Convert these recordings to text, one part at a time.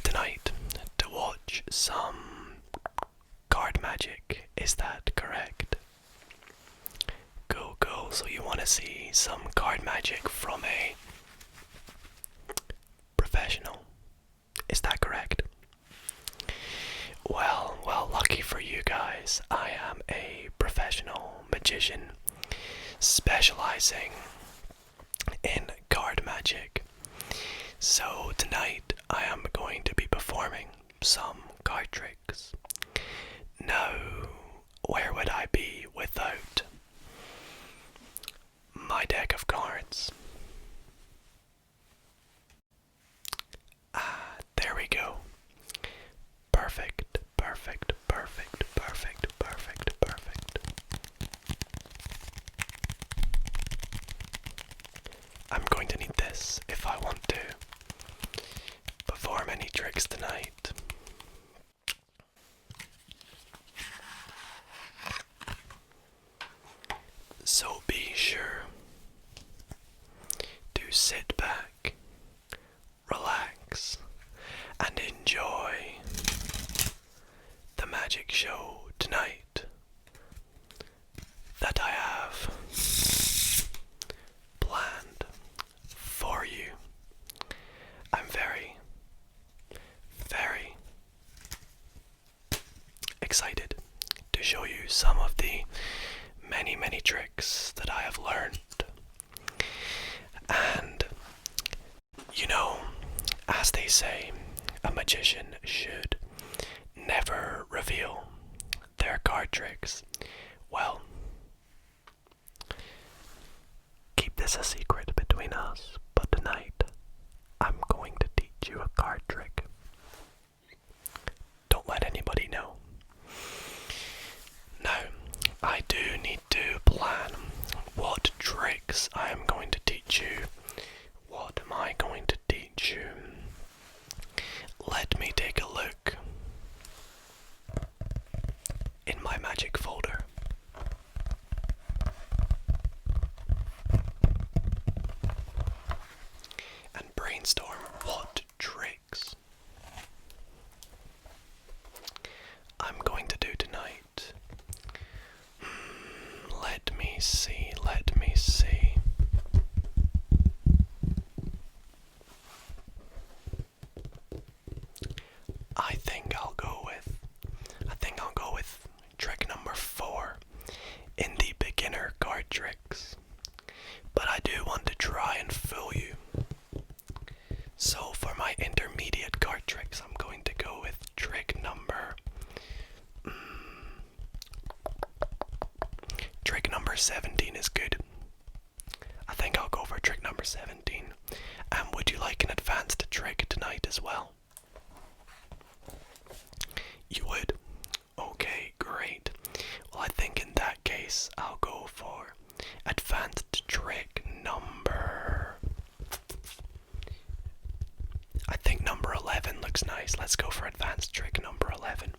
tonight to watch some card magic. Is that correct? Cool, cool. So you want to see some card magic from a professional. Is that correct? Well, lucky for you guys, I am a professional magician specializing in card magic. So tonight I am going to be performing some card tricks. Now, where would I be without my deck of cards? There we go. Perfect, perfect, perfect, perfect, perfect, perfect. I'm going to need this if I want to perform any tricks tonight. So be sure to sit back, relax, and enjoy the magic show tonight that I have planned for you. I'm very, very excited to show you some of the many tricks that I have learned. And you know, as they say, a magician should never reveal their card tricks. Well, keep this a secret between us, but tonight I'm going to teach you a card trick. Don't let anybody know. Now, I do need to plan what tricks I am going to teach you. What am I going to teach you? Let me take a look in my magic folder. And brainstorm what tricks I'm going to do tonight. Let me see, let me see. I think I'll go with trick number 4 in the beginner card tricks. But I do want to try and fool you. So for my intermediate card tricks, I'm going to go with trick number 17 is good. I think I'll go for trick number 17. And would you like an advanced trick tonight as well? You would? Okay, great. Well, I think in that case, I'll go for advanced trick number... I think number 11 looks nice. Let's go for advanced trick number 11.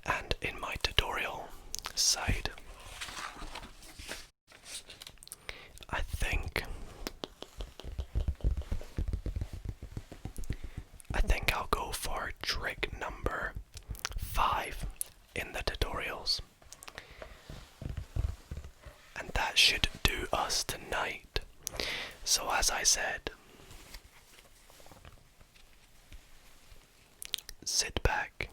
And in my tutorial side, I think I'll go for trick number 5 in the tutorials. And that should do us tonight. So as I said, sit back,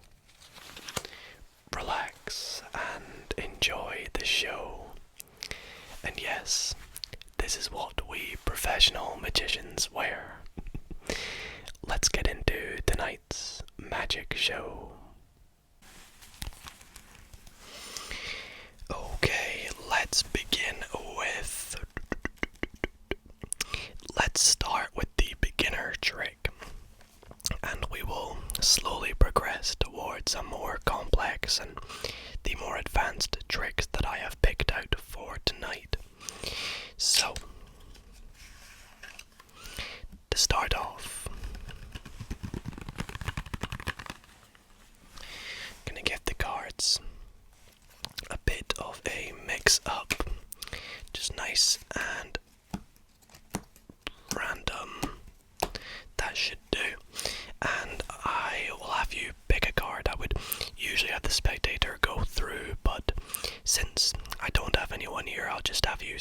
relax, and enjoy the show. And yes, this is what we professional magicians wear. Let's get into tonight's magic show. Okay, let's begin with... Let's start with the beginner trick. And we will slowly progress towards a more complex and the more advanced tricks that I have picked out for tonight. So, to start off, I'm gonna give the cards a bit of a mix up, just nice and random. That should do. And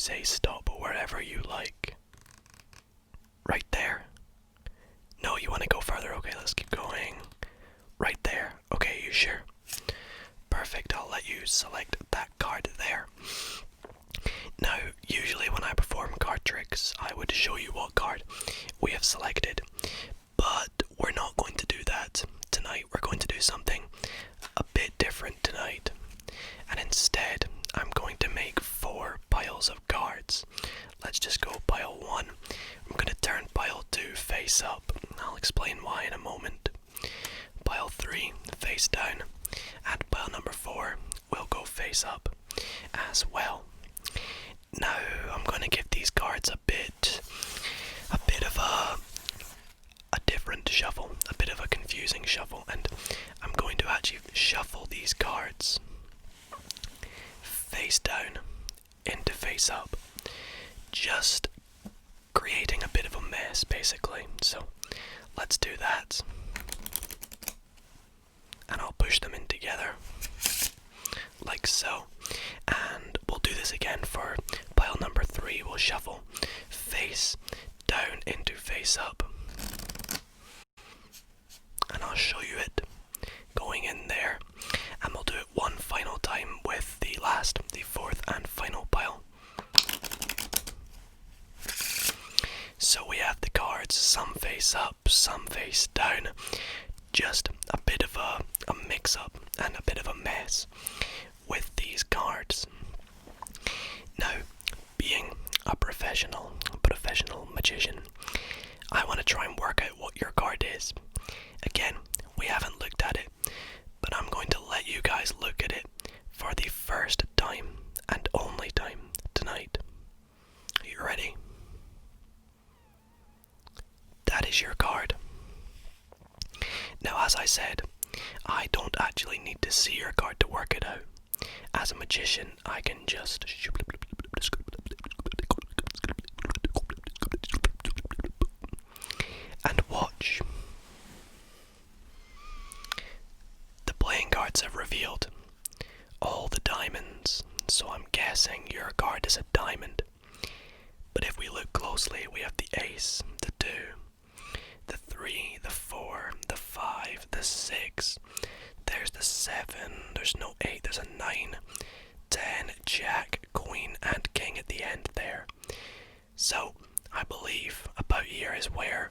say stop wherever you like. Right there. No, you want to go further? Okay, let's keep going. Right there. Okay, you sure? Perfect, I'll let you select that card there. Now, usually when I perform card tricks, I would show you what card we have selected. But we're not going to do that tonight. We're going to do something a bit different tonight. And instead, I'm going to make 4 piles of cards. Let's just go pile 1. I'm going to turn pile 2 face up. I'll explain why in a moment. Pile 3 face down. And pile number 4 will go face up as well. Now, I'm going to give these cards a bit of a different shuffle, a bit of a confusing shuffle, and I'm going to actually shuffle these cards face down into face up, just creating a bit of a mess basically. So let's do that, and I'll push them in together like so, and we'll do this again for pile number 3. We'll shuffle face down into face up, and I'll show you it going in there, and we'll do it one final time with the 4th and final pile. So we have the cards, some face up, some face down, just a bit of a mix-up and a bit of a mess with these cards. Now, being a professional magician, I want to try and work out what your card is. Again, we haven't looked at it, but I'm going to let you guys look at it for the first time and only time tonight. Are you ready? That is your card. Now, as I said, I don't actually need to see your card to work it out. As a magician, I can just and watch. The playing cards have revealed all the diamonds, so I'm guessing your card is a diamond. But if we look closely, we have the ace, the 2, the 3, the 4, the 5, the 6, there's the 7, there's no 8, there's a 9, 10, jack, queen, and king at the end there. So, I believe about here is where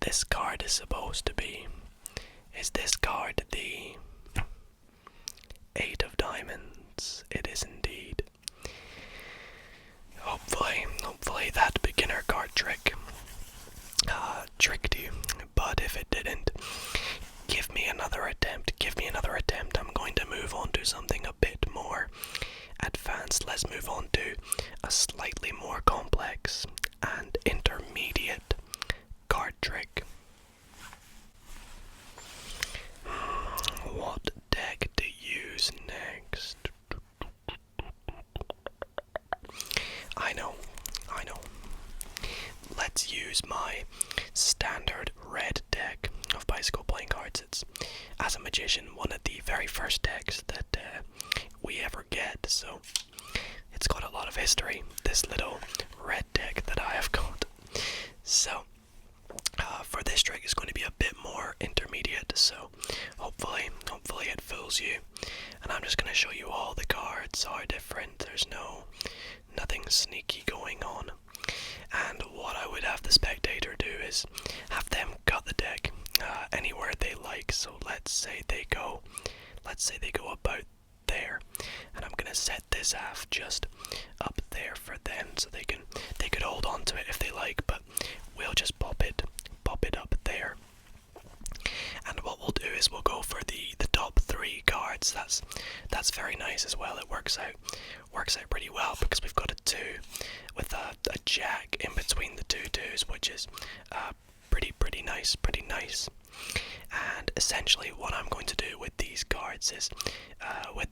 this card is supposed to be. Is this card the 8 of diamonds? It is indeed. Hopefully that beginner card trick tricked you, but if it didn't, give me another attempt. I'm going to move on to something a bit more advanced. Let's move on to a slightly more complex and intermediate card trick. What deck to use next? I know. Let's use my standard red deck of bicycle playing cards. It's, as a magician, one of the very first decks that we ever get, so it's got a lot of history, this little red deck that I have got. So for this trick, it's going to be a bit more intermediate, so hopefully it fools you. And I'm just going to show you all the cards are different. There's nothing sneaky going on. And what I would have the spectator do is have them cut the deck anywhere they like. So let's say they go about there, and I'm gonna set this half just up there for them, so they could hold on to it if they like, but we'll just pop it up there. And what we'll do is we'll go for the top 3 cards. That's very nice as well. It works out pretty well because we've got a 2 with a jack in between the 2 2s, which is pretty nice. And essentially what I'm going to do with these cards is, with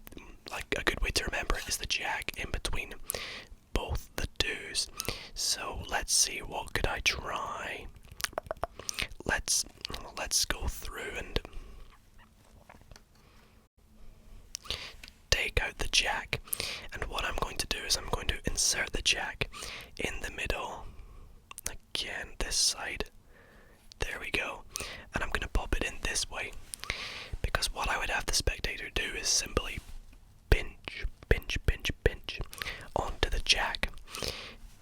like a good way to remember it is the jack in between both the 2s. So let's see, what could I try? Let's go through and take out the jack. And what I'm going to do is I'm going to insert the jack in the middle. Again, this side. There we go. And I'm going to pop it in this way. Because what I would have the spectator do is simply pinch, pinch, pinch, pinch onto the jack.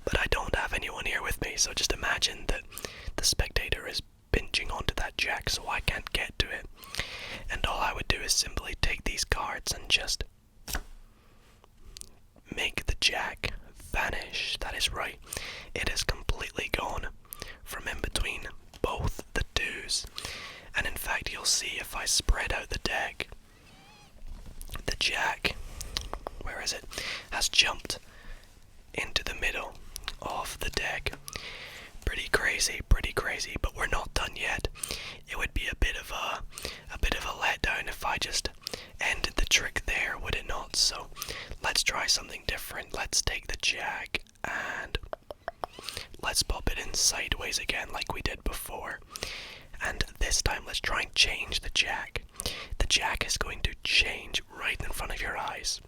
But I don't have anyone here with me, so just imagine that the spectator is pinching onto that jack so I can't get to it. And all I would do is simply take these cards and just make the jack vanish. That is right. It is completely gone from in between both the twos. And in fact, you'll see if I spread out the deck, the jack, where is it, has jumped into the middle of the deck. Pretty crazy, but we're not done yet. It would be a bit of a letdown if I just ended the trick there, would it not? So let's try something different. Let's take the jack and let's pop it in sideways again like we did before. And this time let's try and change the jack. The jack is going to change right in front of your eyes.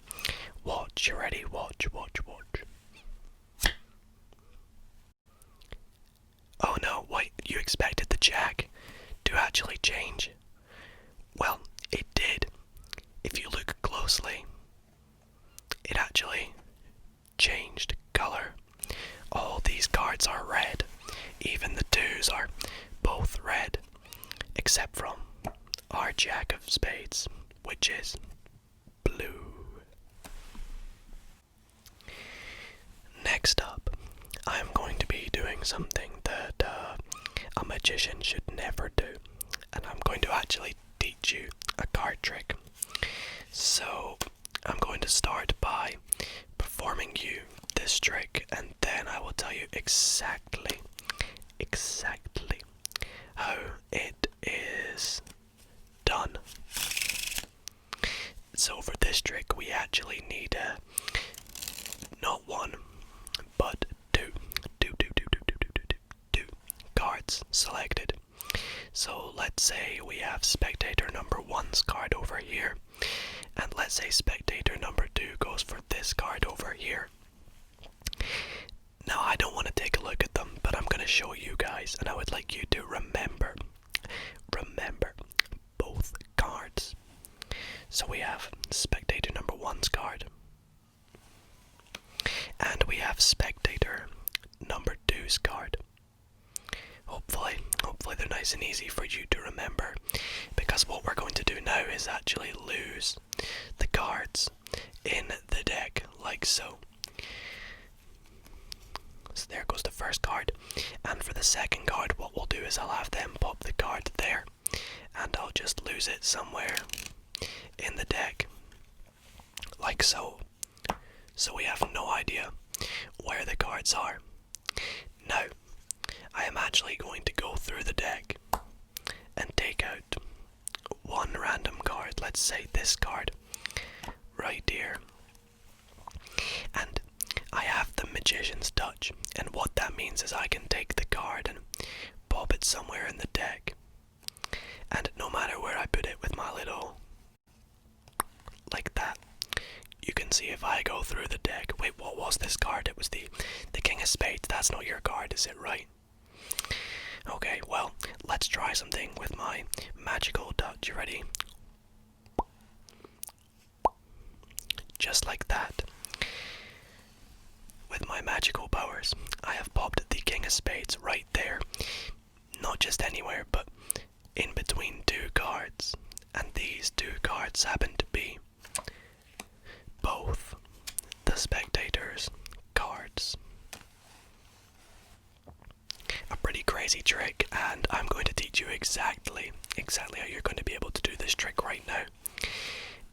Watch, you ready? Watch, watch, watch. Oh no, wait, you expected the jack to actually change? Well, it did. If you look closely, it actually changed color. All these cards are red. Even the twos are both red, except from our jack of spades, which is blue. Next up, I'm going to be doing something that a magician should never do, and I'm going to actually teach you a card trick. So I'm going to start by performing you this trick, and then I will tell you exactly how it is done. So for this trick we actually need not one but two cards selected. So let's say we have spectator number 1's card over here, and let's say spectator number 2 goes for this card over here. Now I don't want to take a look at them, but I'm going to show you guys, and I would like you to remember both cards. So we have spectator number 1's card, and we have spectator number 2's card. Hopefully they're nice and easy for you to remember, because what we're going to do now is actually lose the cards in the deck, like so. So there goes the first card, and for the second card what we'll do is I'll have them pop the card there, and I'll just lose it somewhere in the deck, like so. So we have no idea where the cards are. Now, I am actually going to go through the deck and take out one random card, let's say this card right here, and I have the Magician's Touch, and what that means is I can take the card and pop it somewhere in the deck, and no matter where I put it with my little, like that, you can see if I go through the deck. Wait, what was this card? It was the King of Spades. That's not your card, is it, right? Okay, well, let's try something with my magical touch. You ready? Just like that. With my magical powers, I have popped the King of Spades right there. Not just anywhere, but in between two cards. And these two cards happen to be both the spectators' cards. A pretty crazy trick, and I'm going to teach you exactly how you're going to be able to do this trick right now.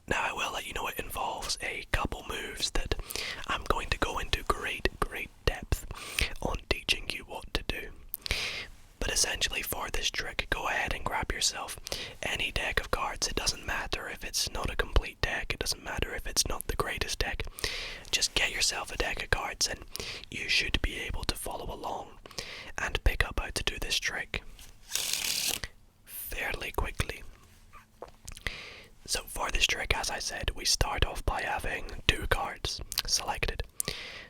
Now I will let you know it involves a couple moves that I'm going to go into great depth on teaching you what to do. But essentially for this trick, go ahead and grab yourself any deck of cards. It doesn't matter if it's not a complete deck, it doesn't matter if it's not the greatest deck. Just get yourself a deck of cards and you should be able to follow along and pick up how to do this trick fairly quickly. So for this trick, as I I said, we start off by having 2 cards selected.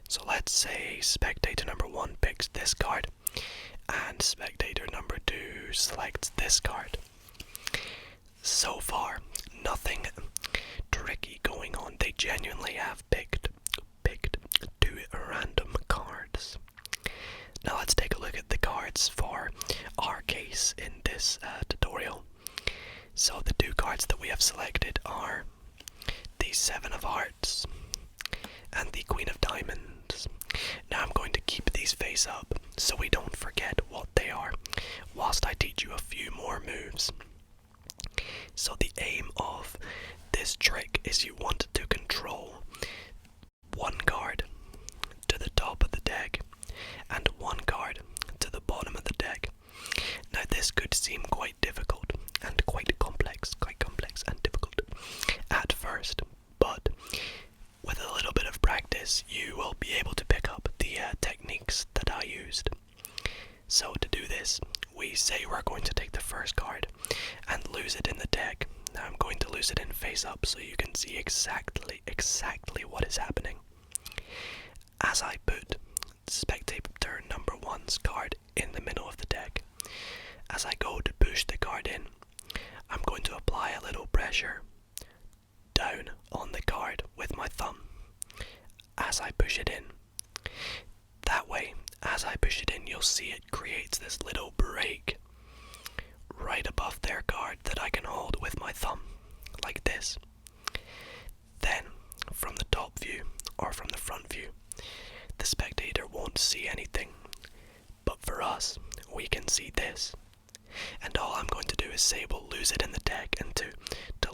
So let's say spectator number 1 picks this card, and spectator number 2 selects this card. So far, nothing tricky going on. They genuinely have picked 2 random cards. Now let's take a look at the cards for our case in this tutorial. So the 2 cards that we have selected are the 7 of Hearts and the Queen of Diamonds. Now I'm going to keep these face up so we don't forget what they are, whilst I teach you a few more moves. So the aim of this trick is you want to control 1 card to the top of the deck and 1 card to the bottom of the deck. Now this could seem quite difficult and quite complex and difficult at first, but with a little bit of practice you will be able to pick up the techniques that I used. So to do this, we say we're going to take the first card and lose it in the deck. Now I'm going to lose it in face up so you can see exactly what is happening. As I put spectator number 1's card in the middle of the deck, as I go to push the card in, I'm going to apply a little pressure down on the card with my thumb as I push it in. That way, as I push it in, you'll see it creates this little break right above their card that I can hold with my thumb, like this. Then, from the top view, or from the front view, the spectator won't see anything, but for us, we can see this. And all I'm going to do is say we'll lose it in the deck, and to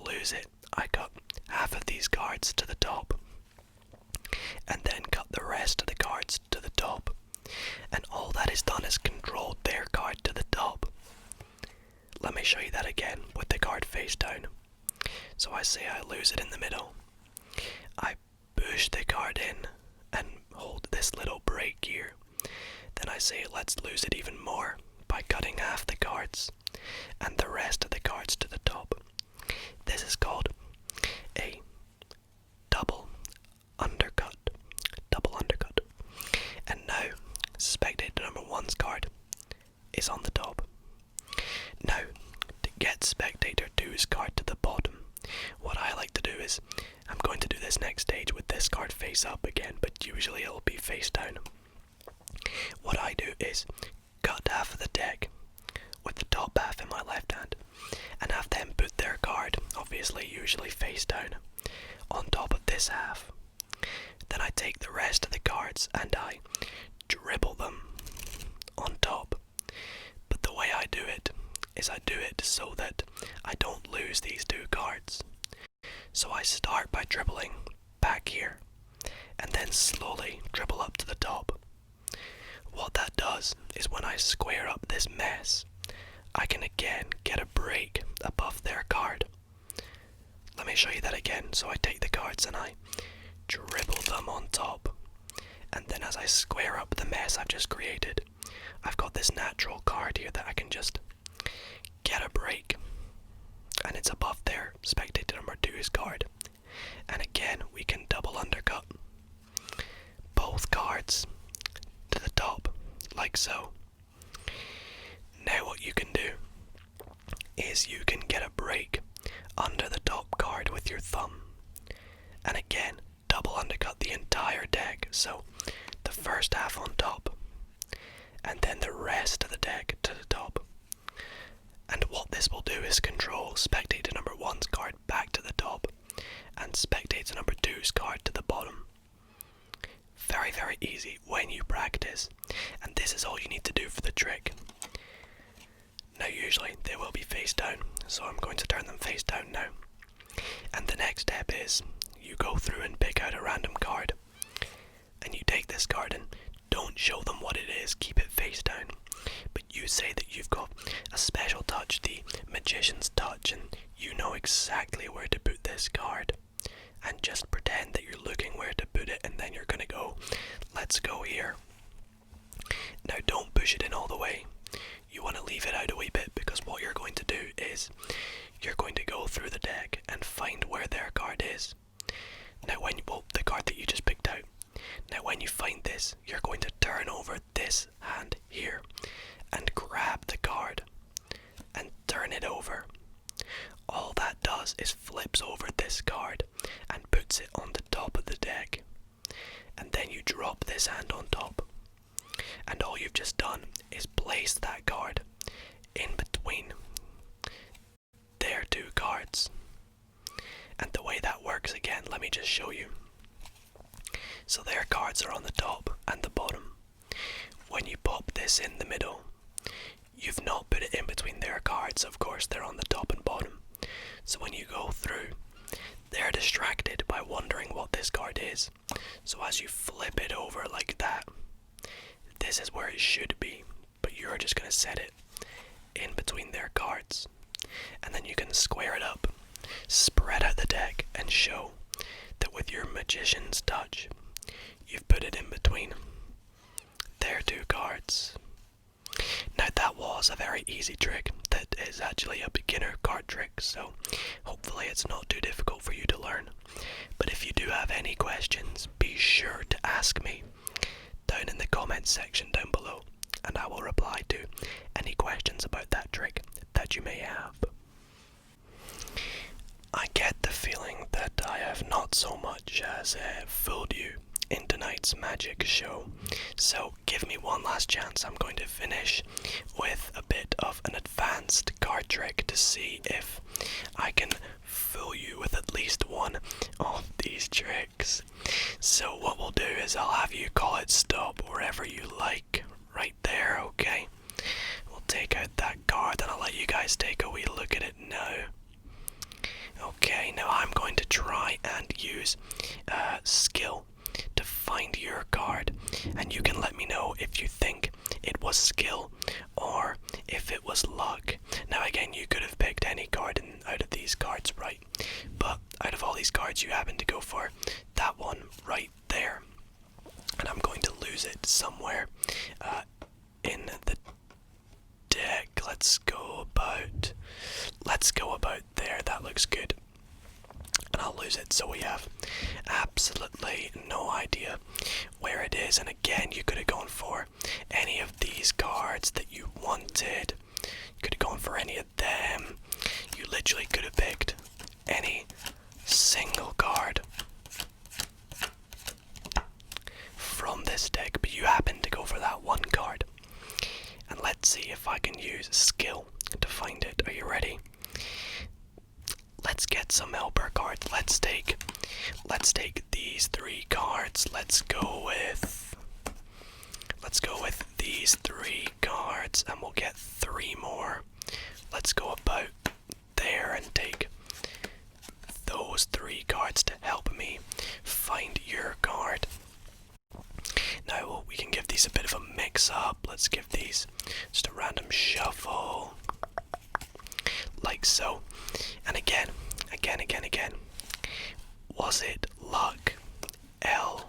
lose it, I cut half of these cards to the top, and then cut the rest of the cards to the top. And all that is done is controlled their card to the top. Let me show you that again with the card face down. So I say I lose it in the middle. I push the card in and hold this little break here. Then I say let's lose it even more by cutting half the cards and the rest of the cards to the top. This is called a double undercut. And now spectator number 1's card is on the top. Now, to get spectator 2's card to the bottom, what I like to do is, I'm going to do this next stage with this card face up again, but usually it'll be face down. What I do is cut half of the deck with the top half in my left hand, and have them put their card, obviously usually face down, on top of this half. Then I take the rest of the cards and I dribble them on top. But the way I do it is I do it so that I don't lose these 2 cards. So I start by dribbling back here and then slowly dribble up to the top. What that does is when I square up this mess, I can again get a break above their card. Let me show you that again. So I take the cards and I dribble them on top, and then as I square up the mess I've just created, I've got this natural card here that I can just get a break, and it's above there, spectator number 2's card. And again we can double undercut both cards to the top, like so. Now what you can do is you can get a break under the top card with your thumb, and again double undercut the entire deck, so the first half on top and then the rest of the deck to the top. And what this will do is control spectator number 1's card back to the top and spectator number 2's card to the bottom. Very, very easy when you practice, and this is all you need to do for the trick. Now usually they will be face down, so I'm going to turn them face down now. And the next step is you go through and pick out a random card, and you take this card and don't show them what it is, keep it face down, but you say that you've got a special touch, the magician's touch, and you know exactly where to put this card, and just pretend that you're looking where to put it, and then you're gonna go, let's go here. Now don't push it in all the way, you want to leave it out a wee bit, because what you're going to do is you're going to go through the deck and find where their card just show you. So their cards are on the top and the bottom. When you pop this in the middle, you've not put it in between their cards. Of course, they're on the top and bottom. So when you go through, they're distracted by wondering what this card is. So as you flip it over like that, this is where it should be, but you're just going to set it in between their cards. And then you can square it up, spread out the deck, and show that with your magician's touch, you've put it in between their two cards. Now that was a very easy trick. That is actually a beginner card trick, so hopefully it's not too difficult for you to learn. But if you do have any questions, be sure to ask me down in the comments section down below, and I will reply to any questions about that trick that you may have. I get the feeling that I have not so much as fooled you in tonight's magic show, so give me one last chance. I'm going to finish with a bit of an advanced card trick to see if I can fool you with at least one of these tricks. So what we'll do is I'll have you call it stop wherever you like, right there, okay? We'll take out that card and I'll let you guys take a wee look at it now. Okay, now I'm going to try and use skill to find your card, and you can let me know if you think it was skill or if it was luck. Now again, you could have picked any card out of these cards, right? But out of all these cards, you happen to go for that one right there, and I'm going to lose it somewhere in the deck. Let's go about there. That looks good. And I'll lose it, so we have absolutely no idea where it is. And again, you could have gone for any of these cards that you wanted. You could have gone for any of them. You literally could have picked any single card from this deck, but you happen to go for that one card. And let's see if I can use skill to find it. Are you ready? Let's get some helper cards. Let's take these three cards. Let's go with these three cards, and we'll get three more. Let's go about there and take those three cards to help me find your card. Now we can give these a bit of a mix up. Let's give these just a random shuffle, like so. And again. Was it luck? L-U-C-K.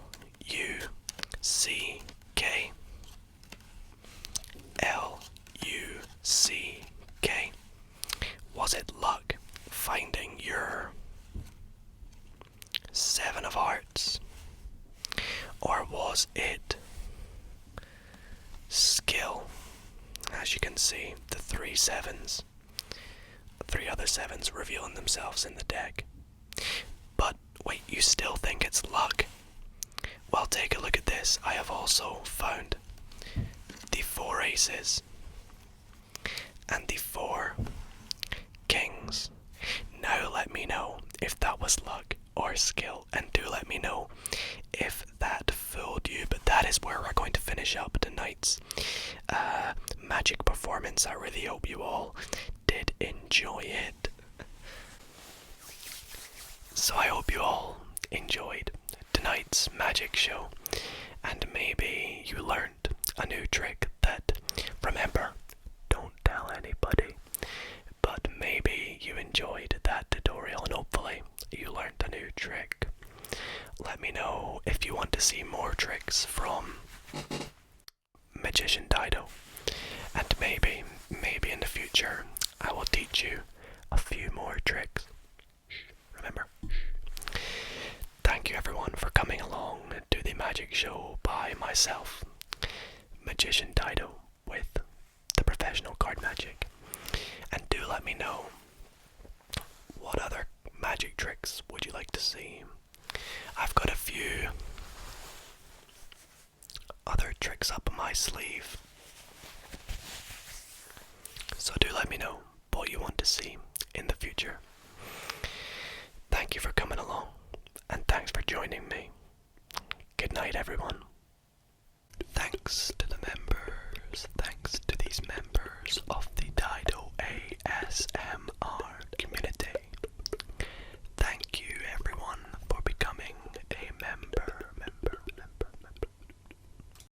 L-U-C-K. Was it luck finding your Seven of Hearts? Or was it skill? As you can see, the three other sevens revealing themselves in the deck. But wait, you still think it's luck? Well, take a look at this. I have also found the four aces and the four kings. Now let me know if that was luck or skill, and do let me know if that fooled you. But that is where we're going to finish up tonight's magic performance. I really hope you all did enjoy it. So I hope you all enjoyed tonight's magic show, and maybe you learned a new trick that, remember, don't tell anybody, but maybe you enjoyed that tutorial and hopefully you learned a new trick. Let me know if you want to see more tricks from Magician Dido, and maybe in the future I will teach you a few more tricks. Remember. Thank you everyone for coming along to the magic show by myself, Magician Dido, with the professional card magic. And do let me know, what other magic tricks would you like to see? I've got a few other tricks up my sleeve, so do let me know what you want to see in the future. Thank you for coming along, and thanks for joining me. Good night, everyone.